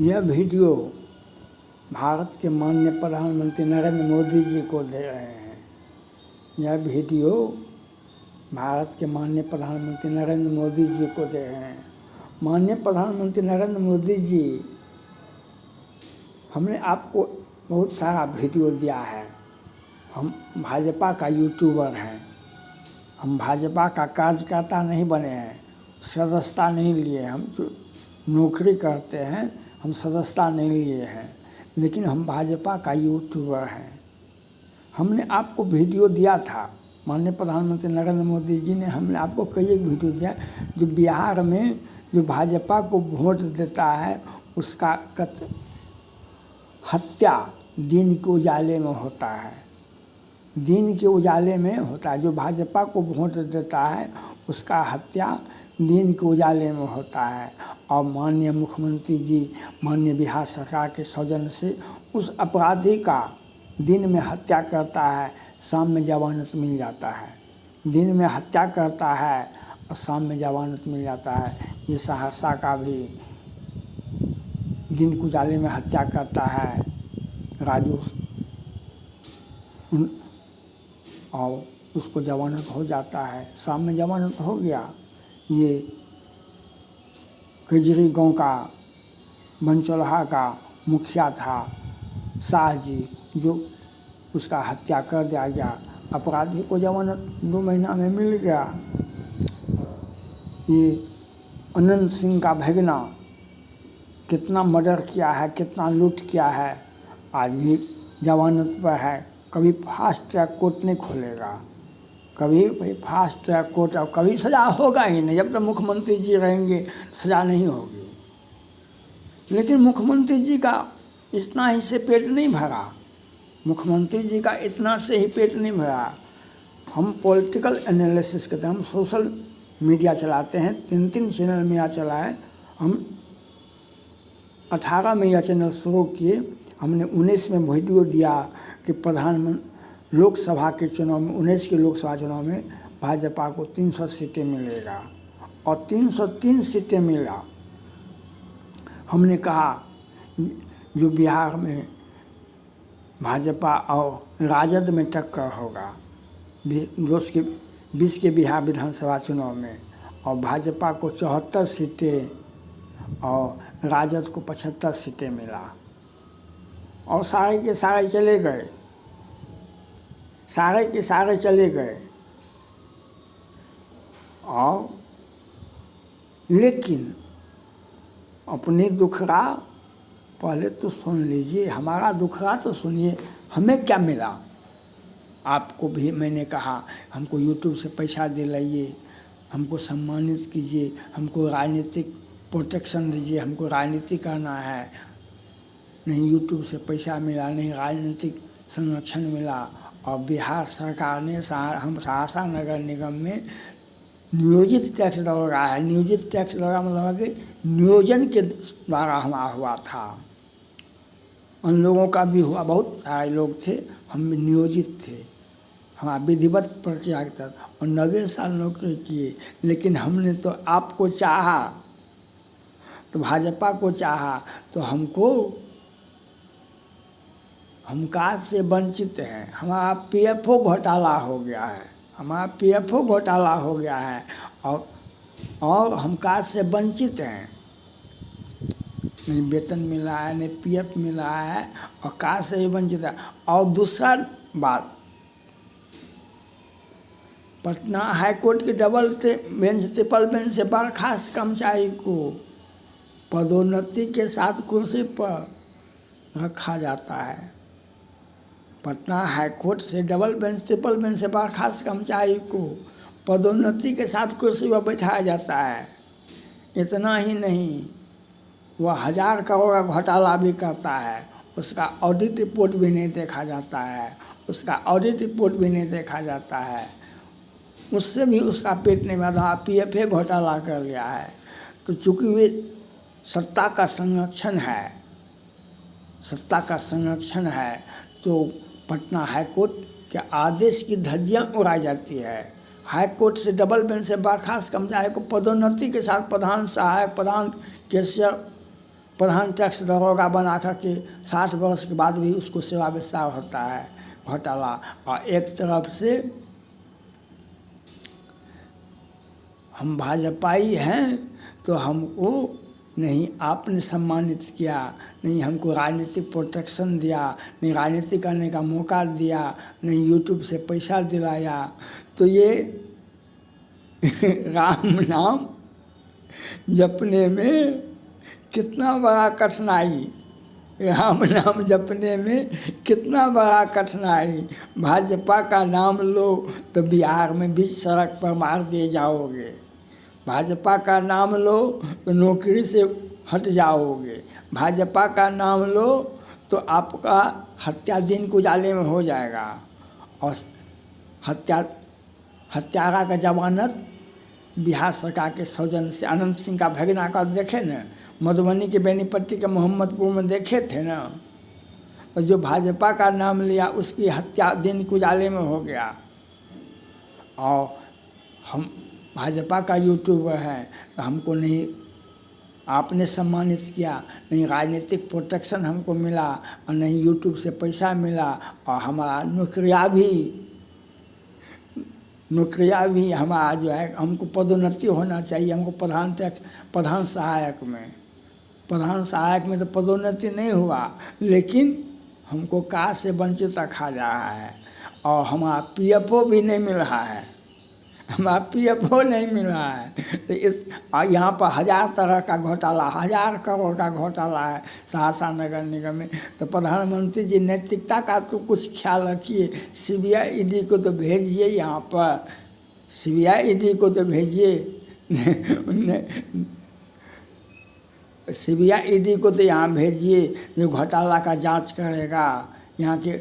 यह वीडियो भारत के माननीय प्रधानमंत्री नरेंद्र मोदी जी को दे रहे हैं। यह वीडियो भारत के माननीय प्रधानमंत्री नरेंद्र मोदी जी को दे रहे हैं। माननीय प्रधानमंत्री नरेंद्र मोदी जी, हमने आपको बहुत सारा वीडियो दिया है। हम भाजपा का यूट्यूबर हैं, हम भाजपा का कार्यकर्ता नहीं बने हैं, सदस्यता नहीं लिए। हम जो नौकरी करते हैं, हम सदस्यता नहीं लिए हैं, लेकिन हम भाजपा का यूट्यूबर हैं। हमने आपको वीडियो दिया था, माननीय प्रधानमंत्री नरेंद्र मोदी जी ने हमने आपको कई एक वीडियो दिया जो बिहार में जो भाजपा को वोट देता है उसका हत्या दिन के उजाले में होता है। दिन के उजाले में होता है। जो भाजपा को वोट देता है उसका हत्या दिन के उजाले में होता है। और माननीय मुख्यमंत्री जी, माननीय बिहार सरकार के सौजन्य से उस अपराधी का दिन में हत्या करता है, शाम में जमानत मिल जाता है। दिन में हत्या करता है और शाम में जमानत मिल जाता है। ये सहरसा का भी दिन के उजाले में हत्या करता है राजू, और उसको जमानत हो जाता है, शाम में जमानत हो गया। ये कजरी गांव का बनचौलहा का मुखिया था शाह जी, जो उसका हत्या कर दिया गया। अपराधी को जमानत 2 महीना में मिल गया। ये अनंत सिंह का भगना कितना मर्डर किया है, कितना लूट किया है, आज भी जमानत पर है। कभी फास्ट ट्रैक कोर्ट नहीं खोलेगा, कभी फास्ट ट्रैक कोर्ट, और कभी सज़ा होगा ही नहीं। जब तक मुख्यमंत्री जी रहेंगे सज़ा नहीं होगी। लेकिन मुख्यमंत्री जी का इतना ही से पेट नहीं भरा, मुख्यमंत्री जी का इतना से ही पेट नहीं भरा। हम पॉलिटिकल एनालिसिस करते हैं, हम सोशल मीडिया चलाते हैं, 3 चैनल मीडिया चलाए। हम 18 मीडिया चैनल शुरू किए। हमने 19 में वीडियो दिया कि प्रधानमंत्री लोकसभा के चुनाव में, 19 के लोकसभा चुनाव में भाजपा को 300 सीटें मिलेगा, और 303 सीटें मिला। हमने कहा जो बिहार में भाजपा और राजद में टक्कर होगा 20 के बिहार विधानसभा चुनाव में, और भाजपा को 74 सीटें और राजद को 75 सीटें मिला। और सारे के सारे चले गए, सारे के सारे चले गए। और लेकिन अपनी दुखड़ा पहले तो सुन लीजिए, हमारा दुखड़ा तो सुनिए। हमें क्या मिला? आपको भी मैंने कहा हमको यूट्यूब से पैसा दिलाइए, हमको सम्मानित कीजिए, हमको राजनीतिक प्रोटेक्शन दीजिए, हमको राजनीति करना है। नहीं यूट्यूब से पैसा मिला, नहीं राजनीतिक संरक्षण मिला। और बिहार सरकार ने हम सहरसा नगर निगम में नियोजित टैक्स लगा है। नियोजित टैक्स लगा मतलब कि नियोजन के द्वारा हमारा हुआ था। उन लोगों का भी हुआ, बहुत सारे लोग थे, हम नियोजित थे, हमारा विधिवत प्रक्रिया के तहत, और 90 साल नौकरी किए। लेकिन हमने तो आपको चाहा, तो भाजपा को चाहा, तो हम कार्ड से वंचित हैं। हमारा पीएफओ घोटाला हो गया है, हमारा पीएफओ घोटाला हो गया है, और हम कार्ड से वंचित हैं। नहीं वेतन मिला है, नहीं पीएफ मिला है, और कार्ड से ही वंचित है। और दूसरा बात, पटना हाईकोर्ट के डबल बेंच, ट्रिपल बेंच से बर्खास्त कर्मचारी को पदोन्नति के साथ कुर्सी पर रखा जाता है। पटना हाईकोर्ट से डबल बेंच, ट्रिपल बेंच से बर्खास्त कर्मचारी को पदोन्नति के साथ कुर्सी पर बैठाया जाता है। इतना ही नहीं, वह 1000 करोड़ का घोटाला भी करता है, उसका ऑडिट रिपोर्ट भी नहीं देखा जाता है, उसका ऑडिट रिपोर्ट भी नहीं देखा जाता है। उससे भी उसका पेट नहीं भरा, पीएफए घोटाला कर लिया है। तो चूँकि वे सत्ता का संरक्षण है, सत्ता का संरक्षण है, तो पटना हाईकोर्ट के आदेश की धज्जियां उड़ाई जाती है। हाईकोर्ट से डबल बेंच से बर्खास्त कर्मचारी को पदोन्नति के साथ प्रधान, सहायक प्रधान, कैशियर, प्रधान टैक्स दरोगा बना करके 60 वर्ष के बाद भी उसको सेवा विस्तार होता है, घोटाला। और एक तरफ से हम भाजपाई हैं तो हमको नहीं आपने सम्मानित किया, नहीं हमको राजनीतिक प्रोटेक्शन दिया, नहीं राजनीति करने का मौका दिया, नहीं यूट्यूब से पैसा दिलाया। तो ये राम नाम जपने में कितना बड़ा कठिनाई, राम नाम जपने में कितना बड़ा कठिनाई। भाजपा का नाम लो तो बिहार में बीच सड़क पर मार दिए जाओगे, भाजपा का नाम लो तो नौकरी से हट जाओगे, भाजपा का नाम लो तो आपका हत्या दिन के उजाले में हो जाएगा। और हत्यारा का जमानत बिहार सरकार के सौजन्य से अनंत सिंह का भगना का देखे न, मधुबनी के बेनीपट्टी के मोहम्मदपुर में देखे थे ना, और जो भाजपा का नाम लिया उसकी हत्या दिन के उजाले में हो गया। और हम भाजपा का यूट्यूबर है तो हमको नहीं आपने सम्मानित किया, नहीं राजनीतिक प्रोटेक्शन हमको मिला, और नहीं यूट्यूब से पैसा मिला, और हमारा नौकरियाँ भी हमारा जो है हमको पदोन्नति होना चाहिए। हमको प्रधान सहायक में तो पदोन्नति नहीं हुआ, लेकिन हमको कार से वंचित रखा जा रहा है। और हमारा पीएफओ भी नहीं मिल रहा है, हमारा पीएफओ नहीं मिल रहा है। तो यहाँ पर 1000 तरह का घोटाला, 1000 करोड़ का घोटाला है सहरसा नगर निगम में। तो प्रधानमंत्री जी नैतिकता का तो कुछ ख्याल रखिए, सीबीआई ईडी को तो भेजिए, यहाँ पर सीबीआई ईडी को तो भेजिए, सीबीआई ईडी को तो यहाँ भेजिए जो घोटाला का जांच करेगा। यहाँ के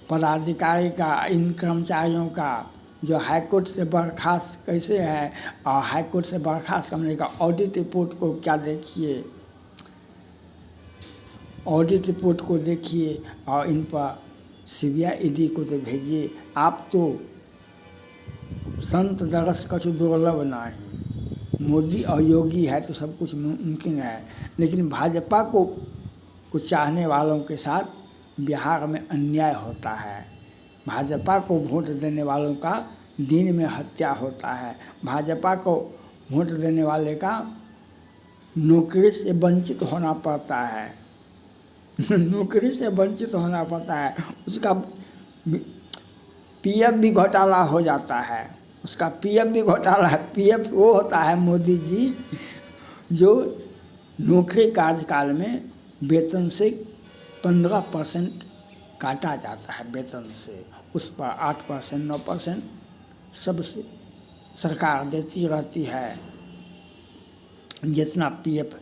पदाधिकारी का, इन कर्मचारियों का जो हाईकोर्ट से बर्खास्त कैसे है, और हाईकोर्ट से बर्खास्त करने का ऑडिट रिपोर्ट को क्या देखिए, ऑडिट रिपोर्ट को देखिए, और इन पर सीबीआई ईडी को तो भेजिए। आप तो संत दरस कछु दुर्लभ नहीं, मोदी और योगी है तो सब कुछ मुमकिन है। लेकिन भाजपा को चाहने वालों के साथ बिहार में अन्याय होता है, भाजपा को वोट देने वालों का दिन में हत्या होता है, भाजपा को वोट देने वाले का नौकरी से वंचित होना पड़ता है नौकरी से वंचित होना पड़ता है, उसका पीएफ भी घोटाला हो जाता है, उसका पीएफ भी घोटाला है। पीएफ वो होता है मोदी जी जो नौकरी कार्यकाल में वेतन से 15% काटा जाता है, वेतन से उस पर 8% 9% सबसे सरकार देती रहती है। जितना पीएफ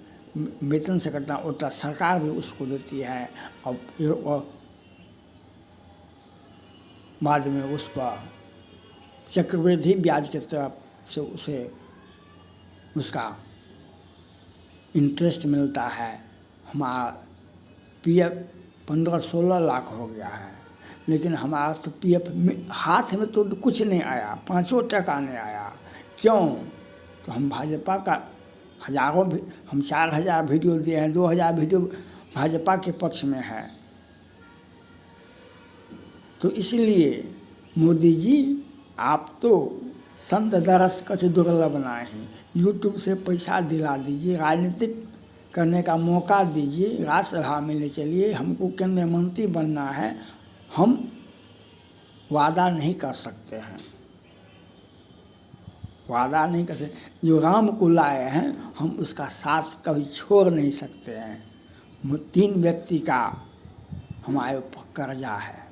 वेतन से कटना उतना सरकार भी उसको देती है, और बाद में उस पर चक्रवृद्धि ब्याज की तरफ से उसे उसका इंटरेस्ट मिलता है। हमारा पीएफ 15-16 लाख हो गया है, लेकिन हमारा तो पीएफ हाथ में तो कुछ नहीं आया, 5 टका नहीं आया। क्यों? तो हम भाजपा का हम 4000 वीडियो दिए हैं, 2000 वीडियो भाजपा के पक्ष में है। तो इसलिए मोदी जी आप तो संत दरस कछु दुर्लभ नहीं, यूट्यूब से पैसा दिला दीजिए, राजनीतिक करने का मौका दीजिए, राज्यसभा में ले चलिए, हमको केंद्रीय मंत्री बनना है। हम वादा नहीं कर सकते हैं, वादा नहीं कर सकते। जो राम को लाए हैं हम उसका साथ कभी छोड़ नहीं सकते हैं। 3 व्यक्ति का हमारे ऊपर कर्जा है,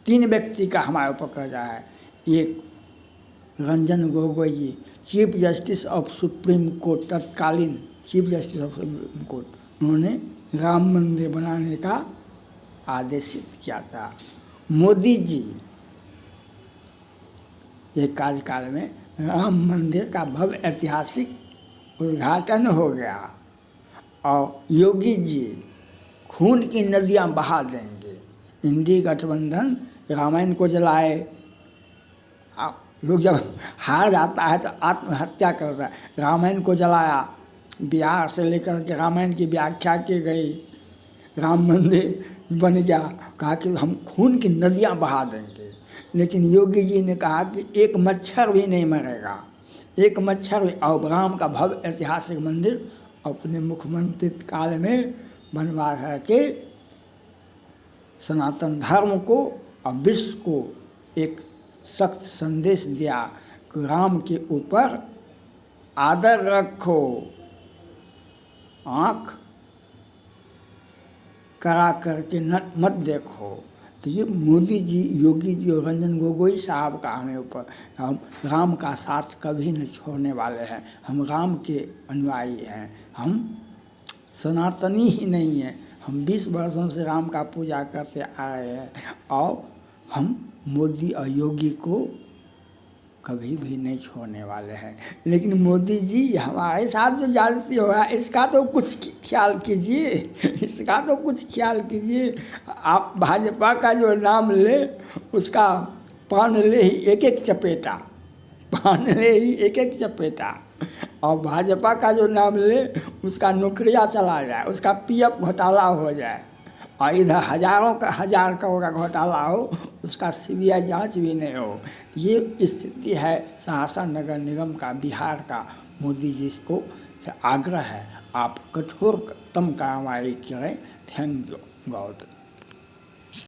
3 व्यक्ति का हमारे ऊपर कर्जा है। एक Ranjan Gogoi ji, chief justice of supreme court, तत्कालीन chief justice of supreme court, उन्होंने राम मंदिर बनाने का आदेशित किया था। मोदी जी एक कार्यकाल में राम मंदिर का भव्य ऐतिहासिक उद्घाटन हो गया, और योगी जी खून की नदियां बहा देंगे। इंडी गठबंधन रामायण को जलाए, लोग जब हार जाता है तो आत्महत्या करता है। रामायण को जलाया, बिहार से लेकर के रामायण की व्याख्या की गई, राम मंदिर बन गया, कहा कि हम खून की नदियाँ बहा देंगे। लेकिन योगी जी ने कहा कि एक मच्छर भी नहीं मरेगा, एक मच्छर भी। और राम का भव्य ऐतिहासिक मंदिर अपने मुख्यमंत्री काल में बनवा करके सनातन धर्म को और विश्व को एक सख्त संदेश दिया कि राम के ऊपर आदर रखो, आँख करा करके मत देखो। तो ये मोदी जी, योगी जी और रंजन गोगोई साहब का हमें ऊपर, हम राम का साथ कभी नहीं छोड़ने वाले हैं। हम राम के अनुयायी हैं, हम सनातनी ही नहीं हैं, हम 20 वर्षों से राम का पूजा करते आ रहे हैं और हम मोदी और योगी को कभी भी नहीं छोड़ने वाले हैं। लेकिन मोदी जी हमारे साथ जो ज्यादती हो रहा है इसका तो कुछ ख्याल कीजिए, इसका तो कुछ ख्याल कीजिए। आप भाजपा का जो नाम ले उसका पान ले ही एक एक चपेटा, पान ले ही एक एक चपेटा, और भाजपा का जो नाम ले उसका नौकरियाँ चला जाए, उसका पीएफ घोटाला हो जाए, और इधर हजार करोड़ का घोटाला हो, उसका सीबीआई जांच भी नहीं हो। ये स्थिति है सहरसा नगर निगम का, बिहार का। मोदी जी को आग्रह है आप कठोरतम कार्रवाई करें। Thank you God.